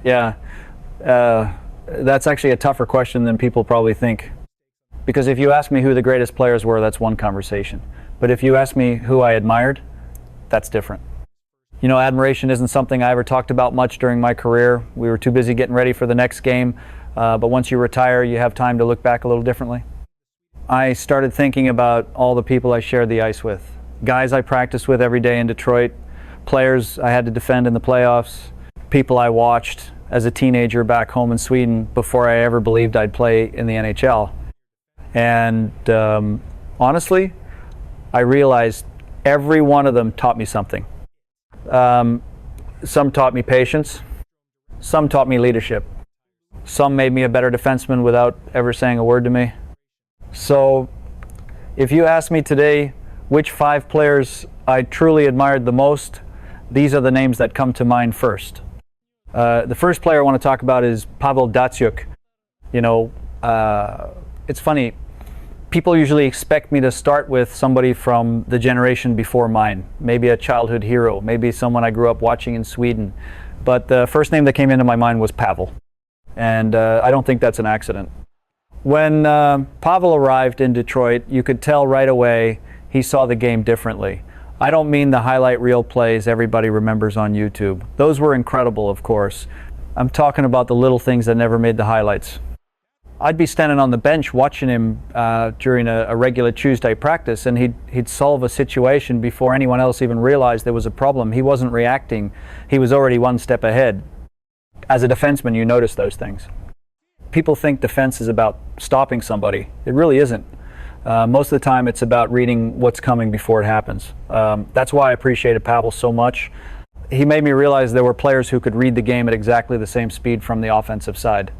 Yeah, that's actually a tougher question than people probably think. Because if you ask me who the greatest players were, that's one conversation. But if you ask me who I admired, that's different. You know, admiration isn't something I ever talked about much during my career. We were too busy getting ready for the next game. But once you retire, you have time to look back a little differently. I started thinking about all the people I shared the ice with. Guys I practiced with every day in Detroit, players I had to defend in the playoffs, people I watched as a teenager back home in Sweden before I ever believed I'd play in the NHL. And honestly, I realized every one of them taught me something. Some taught me patience. Some taught me leadership. Some made me a better defenseman without ever saying a word to me. So if you ask me today which 5 players I truly admired the most, these are the names that come to mind first. The first player I want to talk about is Pavel Datsyuk. You know, it's funny. People usually expect me to start with somebody from the generation before mine, maybe a childhood hero, maybe someone I grew up watching in Sweden. But the first name that came into my mind was Pavel. And I don't think that's an accident. When Pavel arrived in Detroit, you could tell right away he saw the game differently. I don't mean the highlight reel plays everybody remembers on YouTube. Those were incredible, of course. I'm talking about the little things that never made the highlights. I'd be standing on the bench watching him during a regular Tuesday practice, and he'd solve a situation before anyone else even realized there was a problem. He wasn't reacting. He was already one step ahead. As a defenseman, you notice those things. People think defense is about stopping somebody. It really isn't. Most of the time, it's about reading what's coming before it happens. That's why I appreciated Pavel so much. He made me realize there were players who could read the game at exactly the same speed from the offensive side.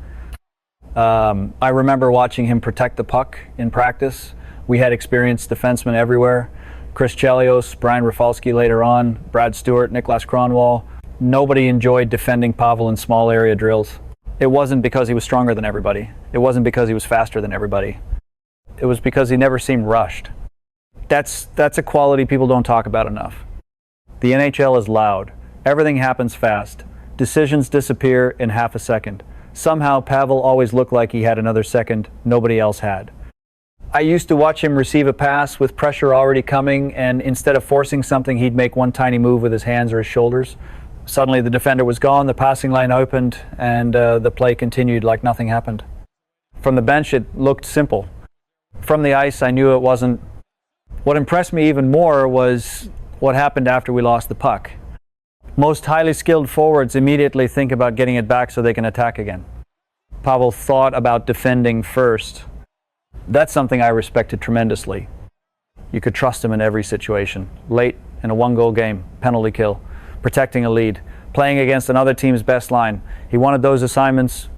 I remember watching him protect the puck in practice. We had experienced defensemen everywhere. Chris Chelios, Brian Rafalski later on, Brad Stewart, Niklas Kronwall. Nobody enjoyed defending Pavel in small area drills. It wasn't because he was stronger than everybody. It wasn't because he was faster than everybody. It was because he never seemed rushed. That's a quality people don't talk about enough. The NHL is loud. Everything happens fast. Decisions disappear in half a second. Somehow Pavel always looked like he had another second nobody else had. I used to watch him receive a pass with pressure already coming, and instead of forcing something, he'd make one tiny move with his hands or his shoulders. Suddenly the defender was gone, the passing line opened, and the play continued like nothing happened. From the bench, it looked simple. From the ice, I knew it wasn't. What impressed me even more was what happened after we lost the puck. Most highly skilled forwards immediately think about getting it back so they can attack again. Pavel thought about defending first. That's something I respected tremendously. You could trust him in every situation. Late in a one-goal game, penalty kill, protecting a lead, playing against another team's best line. He wanted those assignments.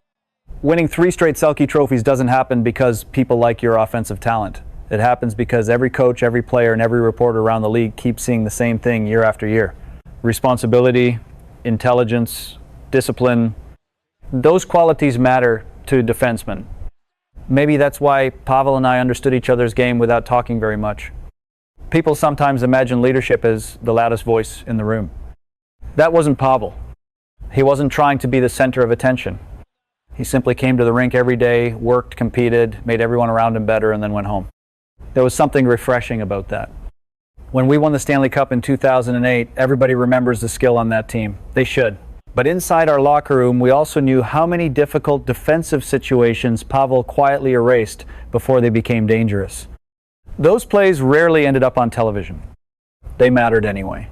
Winning 3 straight Selke trophies doesn't happen because people like your offensive talent. It happens because every coach, every player, and every reporter around the league keeps seeing the same thing year after year. Responsibility, intelligence, discipline. Those qualities matter to defensemen. Maybe that's why Pavel and I understood each other's game without talking very much. People sometimes imagine leadership as the loudest voice in the room. That wasn't Pavel. He wasn't trying to be the center of attention. He simply came to the rink every day, worked, competed, made everyone around him better, and then went home. There was something refreshing about that. When we won the Stanley Cup in 2008, everybody remembers the skill on that team. They should. But inside our locker room, we also knew how many difficult defensive situations Pavel quietly erased before they became dangerous. Those plays rarely ended up on television. They mattered anyway.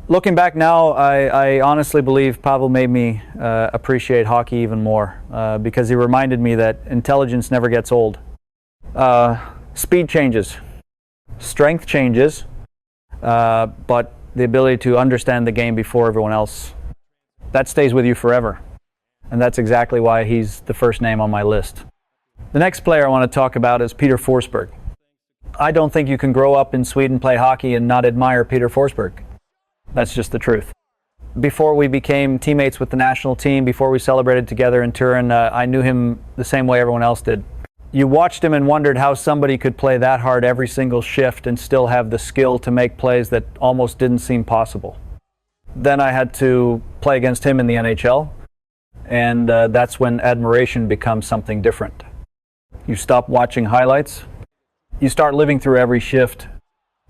Looking back now, I honestly believe Pavel made me appreciate hockey even more because he reminded me that intelligence never gets old. Speed changes. Strength changes. But the ability to understand the game before everyone else, that stays with you forever. And that's exactly why he's the first name on my list. The next player I want to talk about is Peter Forsberg. I don't think you can grow up in Sweden, play hockey, and not admire Peter Forsberg. That's just the truth. Before we became teammates with the national team, before we celebrated together in Turin, I knew him the same way everyone else did. You watched him and wondered how somebody could play that hard every single shift and still have the skill to make plays that almost didn't seem possible. Then I had to play against him in the NHL. And that's when admiration becomes something different. You stop watching highlights. You start living through every shift.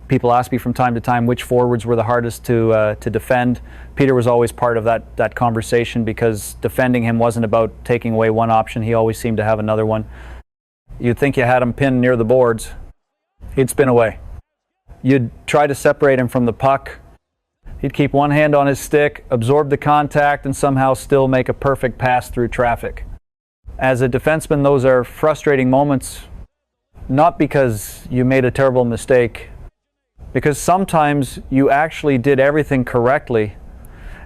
People ask me from time to time which forwards were the hardest to defend. Peter was always part of that conversation because defending him wasn't about taking away one option. He always seemed to have another one. You'd think you had him pinned near the boards. He'd spin away. You'd try to separate him from the puck. He'd keep one hand on his stick, absorb the contact, and somehow still make a perfect pass through traffic. As a defenseman, those are frustrating moments, not because you made a terrible mistake, because sometimes you actually did everything correctly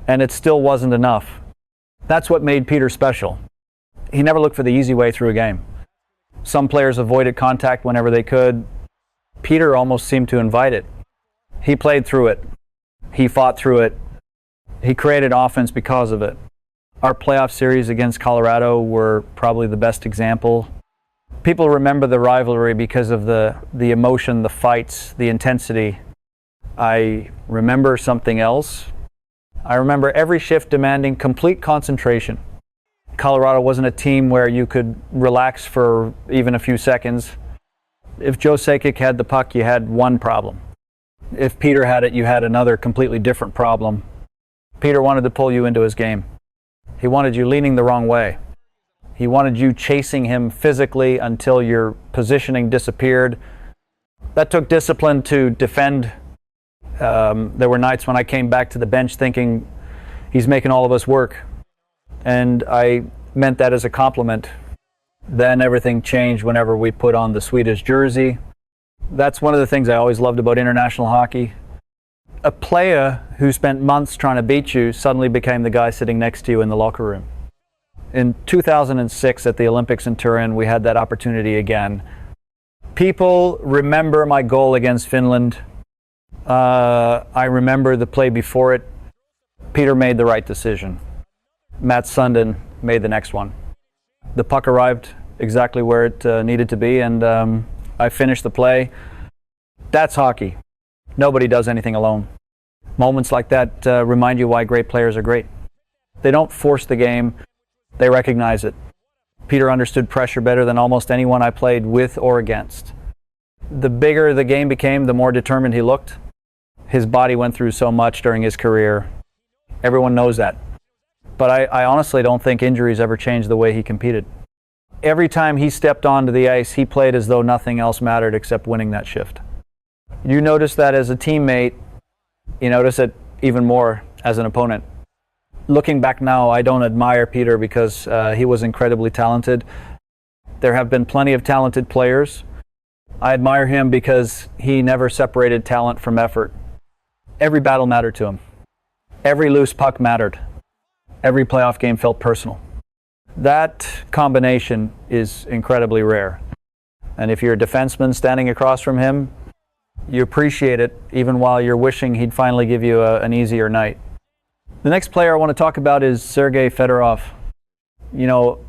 and it still wasn't enough. That's what made Peter special. He never looked for the easy way through a game. Some players avoided contact whenever they could. Peter almost seemed to invite it. He played through it. He fought through it. He created offense because of it. Our playoff series against Colorado were probably the best example. People remember the rivalry because of the emotion, the fights, the intensity. I remember something else. I remember every shift demanding complete concentration. Colorado wasn't a team where you could relax for even a few seconds. If Joe Sakic had the puck, you had one problem. If Peter had it, you had another completely different problem. Peter wanted to pull you into his game. He wanted you leaning the wrong way. He wanted you chasing him physically until your positioning disappeared. That took discipline to defend. There were nights when I came back to the bench thinking, he's making all of us work. And I meant that as a compliment. Then everything changed whenever we put on the Swedish jersey. That's one of the things I always loved about international hockey. A player who spent months trying to beat you suddenly became the guy sitting next to you in the locker room. In 2006 at the Olympics in Turin, we had that opportunity again. People remember my goal against Finland. I remember the play before it. Peter made the right decision. Matt Sundin made the next one. The puck arrived exactly where it needed to be, and I finished the play. That's hockey. Nobody does anything alone. Moments like that remind you why great players are great. They don't force the game. They recognize it. Peter understood pressure better than almost anyone I played with or against. The bigger the game became, the more determined he looked. His body went through so much during his career. Everyone knows that. But I honestly don't think injuries ever changed the way he competed. Every time he stepped onto the ice, he played as though nothing else mattered except winning that shift. You notice that as a teammate, you notice it even more as an opponent. Looking back now, I don't admire Peter because he was incredibly talented. There have been plenty of talented players. I admire him because he never separated talent from effort. Every battle mattered to him. Every loose puck mattered. Every playoff game felt personal. That combination is incredibly rare. And if you're a defenseman standing across from him, you appreciate it even while you're wishing he'd finally give you an easier night. The next player I want to talk about is Sergei Fedorov. You know,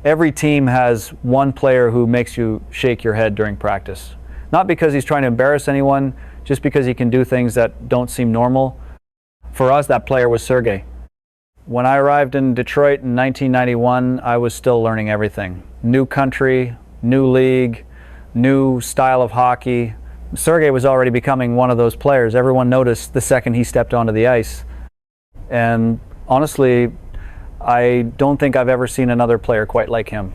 every team has one player who makes you shake your head during practice. Not because he's trying to embarrass anyone, just because he can do things that don't seem normal. For us, that player was Sergei. When I arrived in Detroit in 1991, I was still learning everything. New country, new league, new style of hockey. Sergei was already becoming one of those players. Everyone noticed the second he stepped onto the ice. And honestly, I don't think I've ever seen another player quite like him.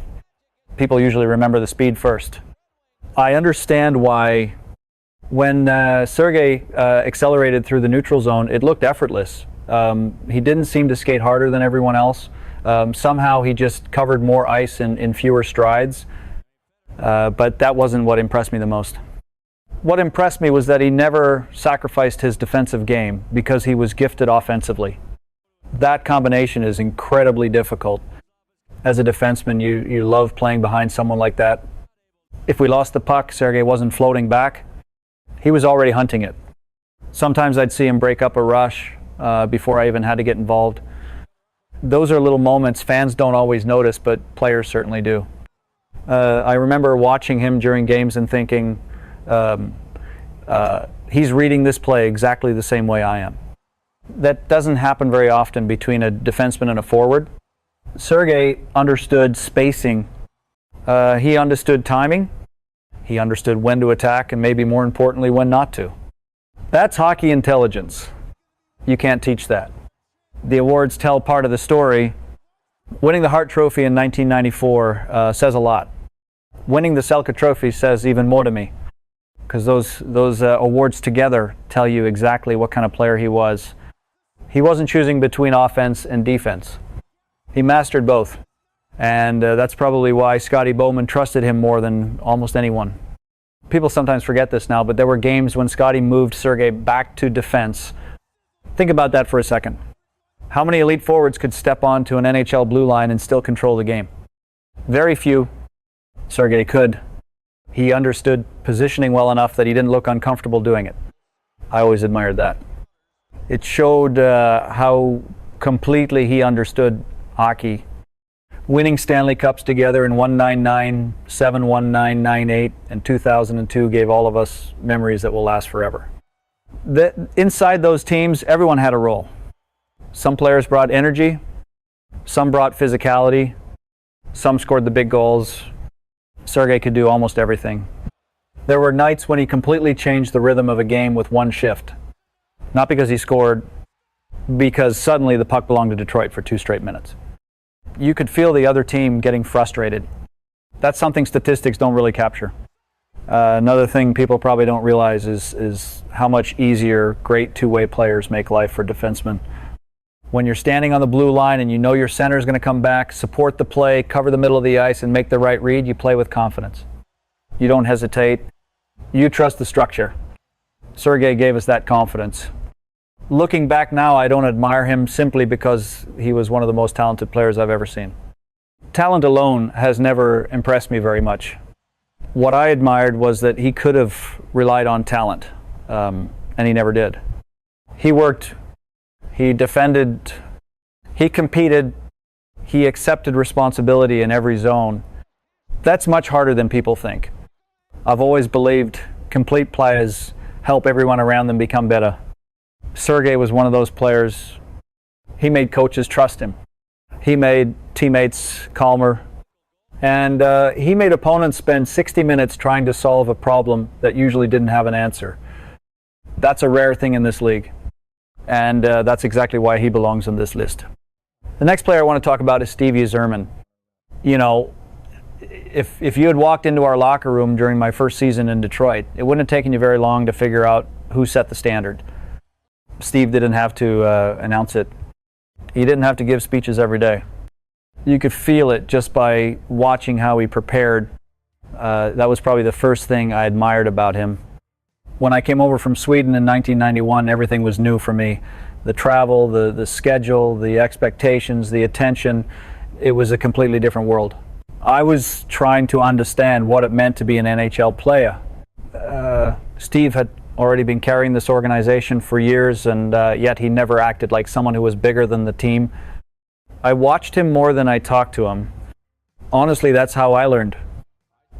People usually remember the speed first. I understand why when Sergei accelerated through the neutral zone, it looked effortless. He didn't seem to skate harder than everyone else. Somehow he just covered more ice in fewer strides. But that wasn't what impressed me the most. What impressed me was that he never sacrificed his defensive game because he was gifted offensively. That combination is incredibly difficult. As a defenseman, you love playing behind someone like that. If we lost the puck, Sergei wasn't floating back. He was already hunting it. Sometimes I'd see him break up a rush before I even had to get involved. Those are little moments fans don't always notice, but players certainly do. I remember watching him during games and thinking, he's reading this play exactly the same way I am. That doesn't happen very often between a defenseman and a forward. Sergei understood spacing. He understood timing. He understood when to attack and maybe more importantly when not to. That's hockey intelligence. You can't teach that. The awards tell part of the story. Winning the Hart Trophy in 1994 says a lot. Winning the Selke Trophy says even more to me, because those awards together tell you exactly what kind of player he was. He wasn't choosing between offense and defense. He mastered both. And that's probably why Scotty Bowman trusted him more than almost anyone. People sometimes forget this now, but there were games when Scotty moved Sergei back to defense. Think about that for a second. How many elite forwards could step onto an NHL blue line and still control the game? Very few. Sergei could. He understood positioning well enough that he didn't look uncomfortable doing it. I always admired that. It showed how completely he understood hockey. Winning Stanley Cups together in 199, 719, 98, and 2002 gave all of us memories that will last forever. Inside those teams, everyone had a role. Some players brought energy, some brought physicality, some scored the big goals. Sergei could do almost everything. There were nights when he completely changed the rhythm of a game with one shift. Not because he scored, because suddenly the puck belonged to Detroit for 2 straight minutes. You could feel the other team getting frustrated. That's something statistics don't really capture. Another thing people probably don't realize is how much easier great two-way players make life for defensemen. When you're standing on the blue line and you know your center is going to come back, support the play, cover the middle of the ice, and make the right read, you play with confidence. You don't hesitate. You trust the structure. Sergei gave us that confidence. Looking back now, I don't admire him simply because he was one of the most talented players I've ever seen. Talent alone has never impressed me very much. What I admired was that he could have relied on talent, and he never did. He worked, he defended, he competed, he accepted responsibility in every zone. That's much harder than people think. I've always believed complete players help everyone around them become better. Sergei was one of those players. He made coaches trust him. He made teammates calmer. And he made opponents spend 60 minutes trying to solve a problem that usually didn't have an answer. That's a rare thing in this league. And that's exactly why he belongs on this list. The next player I want to talk about is Steve Yzerman. You know, if you had walked into our locker room during my first season in Detroit, it wouldn't have taken you very long to figure out who set the standard. Steve didn't have to announce it. He didn't have to give speeches every day. You could feel it just by watching how he prepared. That was probably the first thing I admired about him. When I came over from Sweden in 1991, everything was new for me. The travel, the schedule, the expectations, the attention, it was a completely different world. I was trying to understand what it meant to be an NHL player. Steve had already been carrying this organization for years, and yet he never acted like someone who was bigger than the team. I watched him more than I talked to him. Honestly, that's how I learned.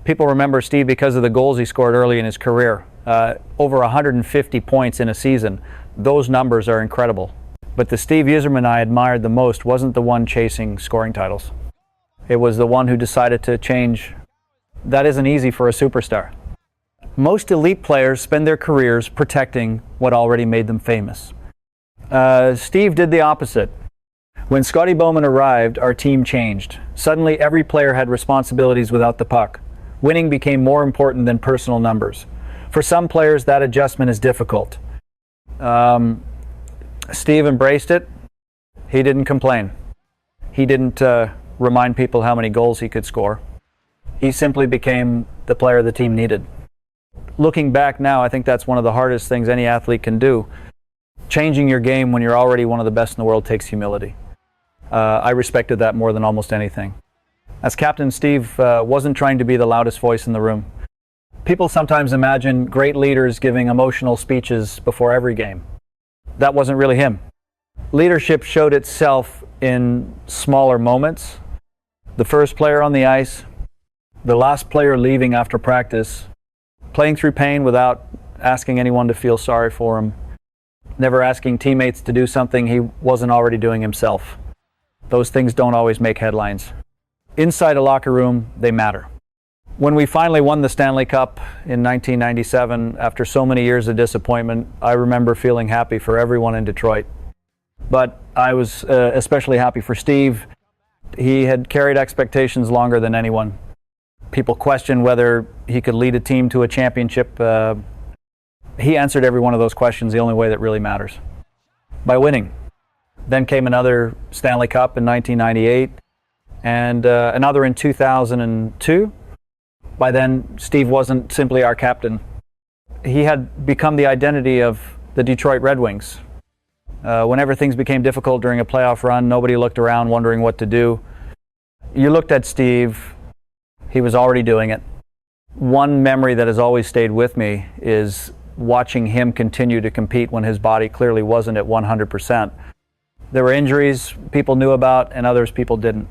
People remember Steve because of the goals he scored early in his career. Over 150 points in a season. Those numbers are incredible. But the Steve Yzerman I admired the most wasn't the one chasing scoring titles. It was the one who decided to change. That isn't easy for a superstar. Most elite players spend their careers protecting what already made them famous. Steve did the opposite. When Scotty Bowman arrived, our team changed. Suddenly, every player had responsibilities without the puck. Winning became more important than personal numbers. For some players, that adjustment is difficult. Steve embraced it. He didn't complain. He didn't remind people how many goals he could score. He simply became the player the team needed. Looking back now, I think that's one of the hardest things any athlete can do. Changing your game when you're already one of the best in the world takes humility. I respected that more than almost anything. As captain, Steve wasn't trying to be the loudest voice in the room. People sometimes imagine great leaders giving emotional speeches before every game. That wasn't really him. Leadership showed itself in smaller moments. The first player on the ice, the last player leaving after practice, playing through pain without asking anyone to feel sorry for him, never asking teammates to do something he wasn't already doing himself. Those things don't always make headlines. Inside a locker room, they matter. When we finally won the Stanley Cup in 1997, after so many years of disappointment, I remember feeling happy for everyone in Detroit. But I was especially happy for Steve. He had carried expectations longer than anyone. People questioned whether he could lead a team to a championship. He answered every one of those questions the only way that really matters, by winning. Then came another Stanley Cup in 1998 and another in 2002. By then, Steve wasn't simply our captain. He had become the identity of the Detroit Red Wings. Whenever things became difficult during a playoff run, nobody looked around wondering what to do. You looked at Steve, he was already doing it. One memory that has always stayed with me is watching him continue to compete when his body clearly wasn't at 100%. There were injuries people knew about and others people didn't.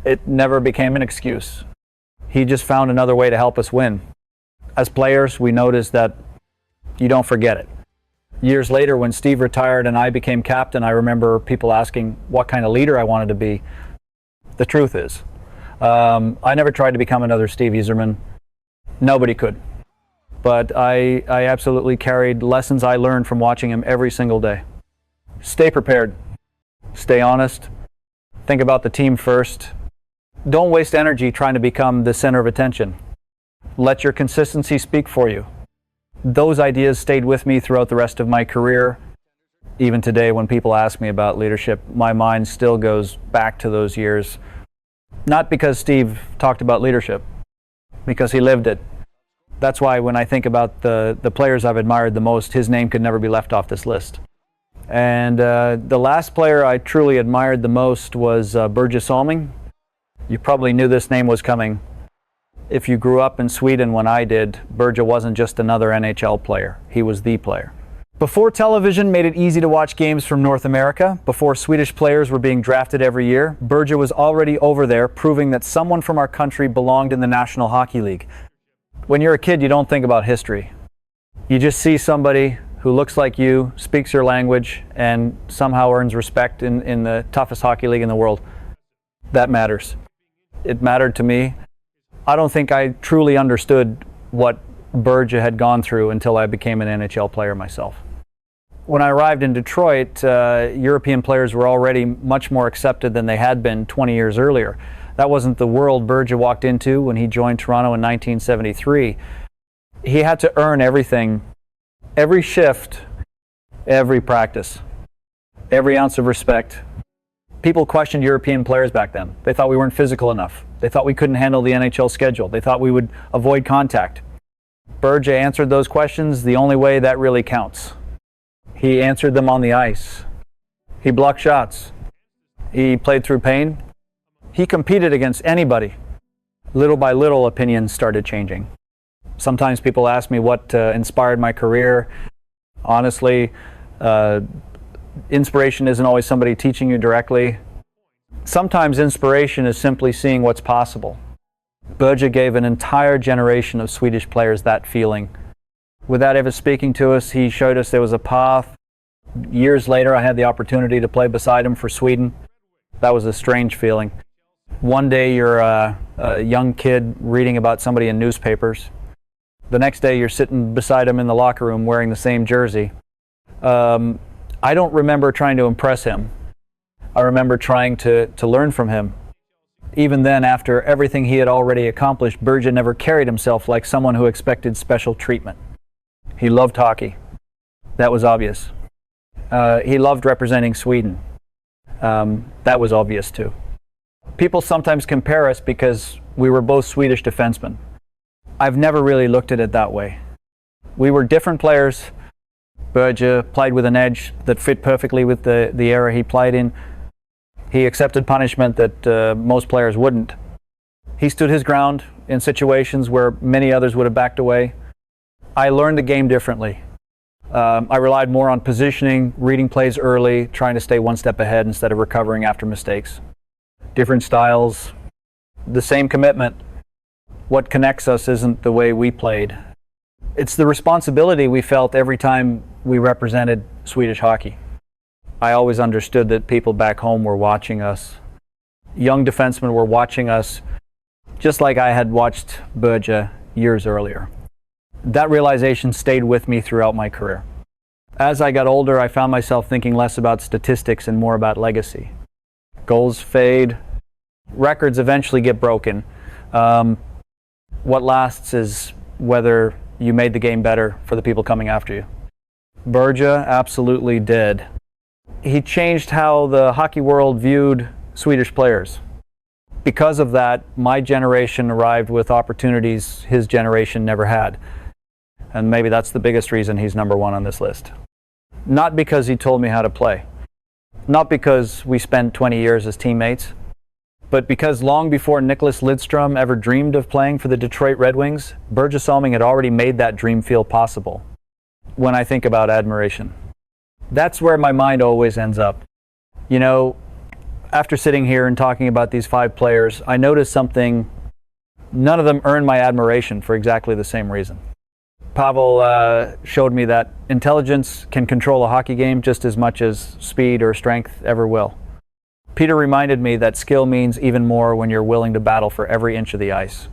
It never became an excuse. He just found another way to help us win. As players, we noticed that you don't forget it. Years later, when Steve retired and I became captain, I remember people asking what kind of leader I wanted to be. The truth is, I never tried to become another Steve Yzerman. Nobody could. But I absolutely carried lessons I learned from watching him every single day. Stay prepared. Stay honest. Think about the team first. Don't waste energy trying to become the center of attention. Let your consistency speak for you. Those ideas stayed with me throughout the rest of my career. Even today, when people ask me about leadership, my mind still goes back to those years. Not because Steve talked about leadership, because he lived it. That's why when I think about the players I've admired the most, his name could never be left off this list. And the last player I truly admired the most was Börje Salming. You probably knew this name was coming. If you grew up in Sweden when I did, Borje wasn't just another NHL player. He was the player. Before television made it easy to watch games from North America, before Swedish players were being drafted every year, Borje was already over there proving that someone from our country belonged in the National Hockey League. When you're a kid, you don't think about history. You just see somebody who looks like you, speaks your language, and somehow earns respect in the toughest hockey league in the world. That matters. It mattered to me. I don't think I truly understood what Borje had gone through until I became an NHL player myself. When I arrived in Detroit, European players were already much more accepted than they had been 20 years earlier. That wasn't the world Borje walked into when he joined Toronto in 1973. He had to earn everything, every shift, every practice, every ounce of respect. People questioned European players back then. They thought we weren't physical enough. They thought we couldn't handle the NHL schedule. They thought we would avoid contact. Borje answered those questions the only way that really counts. He answered them on the ice. He blocked shots. He played through pain. He competed against anybody. Little by little, opinions started changing. Sometimes people ask me what inspired my career. Honestly, inspiration isn't always somebody teaching you directly. Sometimes inspiration is simply seeing what's possible. Borje gave an entire generation of Swedish players that feeling. Without ever speaking to us, he showed us there was a path. Years later, I had the opportunity to play beside him for Sweden. That was a strange feeling. One day you're a young kid reading about somebody in newspapers. The next day you're sitting beside him in the locker room wearing the same jersey. I don't remember trying to impress him. I remember trying to learn from him. Even then, after everything he had already accomplished, Borje never carried himself like someone who expected special treatment. He loved hockey. That was obvious. He loved representing Sweden. That was obvious too. People sometimes compare us because we were both Swedish defensemen. I've never really looked at it that way. We were different players. Borje played with an edge that fit perfectly with the era he played in. He accepted punishment that most players wouldn't. He stood his ground in situations where many others would have backed away. I learned the game differently. I relied more on positioning, reading plays early, trying to stay one step ahead instead of recovering after mistakes. Different styles, the same commitment. What connects us isn't the way we played. It's the responsibility we felt every time we represented Swedish hockey. I always understood that people back home were watching us. young defensemen were watching us just like I had watched Borje years earlier. That realization stayed with me throughout my career. As I got older, I found myself thinking less about statistics and more about legacy. Goals fade, records eventually get broken. What lasts is whether you made the game better for the people coming after you. Borje absolutely did. He changed how the hockey world viewed Swedish players. Because of that, my generation arrived with opportunities his generation never had. And maybe that's the biggest reason he's number one on this list. Not because he told me how to play. Not because we spent 20 years as teammates. But because long before Nicklas Lidström ever dreamed of playing for the Detroit Red Wings, Börje Salming had already made that dream feel possible. When I think about admiration, that's where my mind always ends up. You know, after sitting here and talking about these 5 players, I noticed something. None of them earned my admiration for exactly the same reason. Pavel showed me that intelligence can control a hockey game just as much as speed or strength ever will. Peter reminded me that skill means even more when you're willing to battle for every inch of the ice.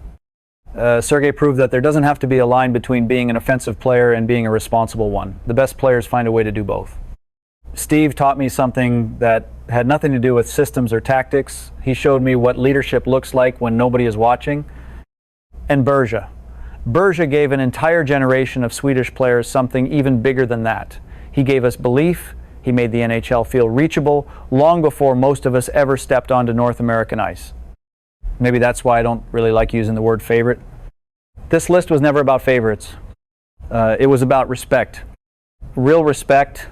Sergei proved that there doesn't have to be a line between being an offensive player and being a responsible one. The best players find a way to do both. Steve taught me something that had nothing to do with systems or tactics. He showed me what leadership looks like when nobody is watching. And Borje. Borje gave an entire generation of Swedish players something even bigger than that. He gave us belief. He made the NHL feel reachable long before most of us ever stepped onto North American ice. Maybe that's why I don't really like using the word favorite. This list was never about favorites. It was about respect. Real respect.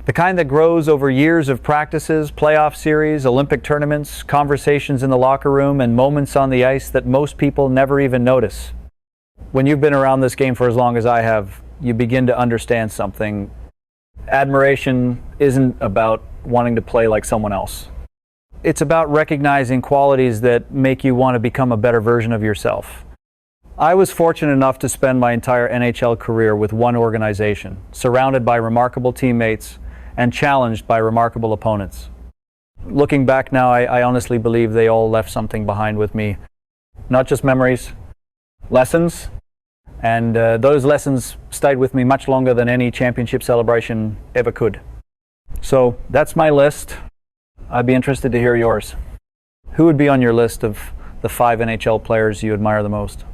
The kind that grows over years of practices, playoff series, Olympic tournaments, conversations in the locker room, and moments on the ice that most people never even notice. When you've been around this game for as long as I have, you begin to understand something. Admiration isn't about wanting to play like someone else. It's about recognizing qualities that make you want to become a better version of yourself. I was fortunate enough to spend my entire NHL career with one organization, surrounded by remarkable teammates and challenged by remarkable opponents. Looking back now, I honestly believe they all left something behind with me. Not just memories, lessons, and those lessons stayed with me much longer than any championship celebration ever could. So that's my list. I'd be interested to hear yours. Who would be on your list of the 5 NHL players you admire the most?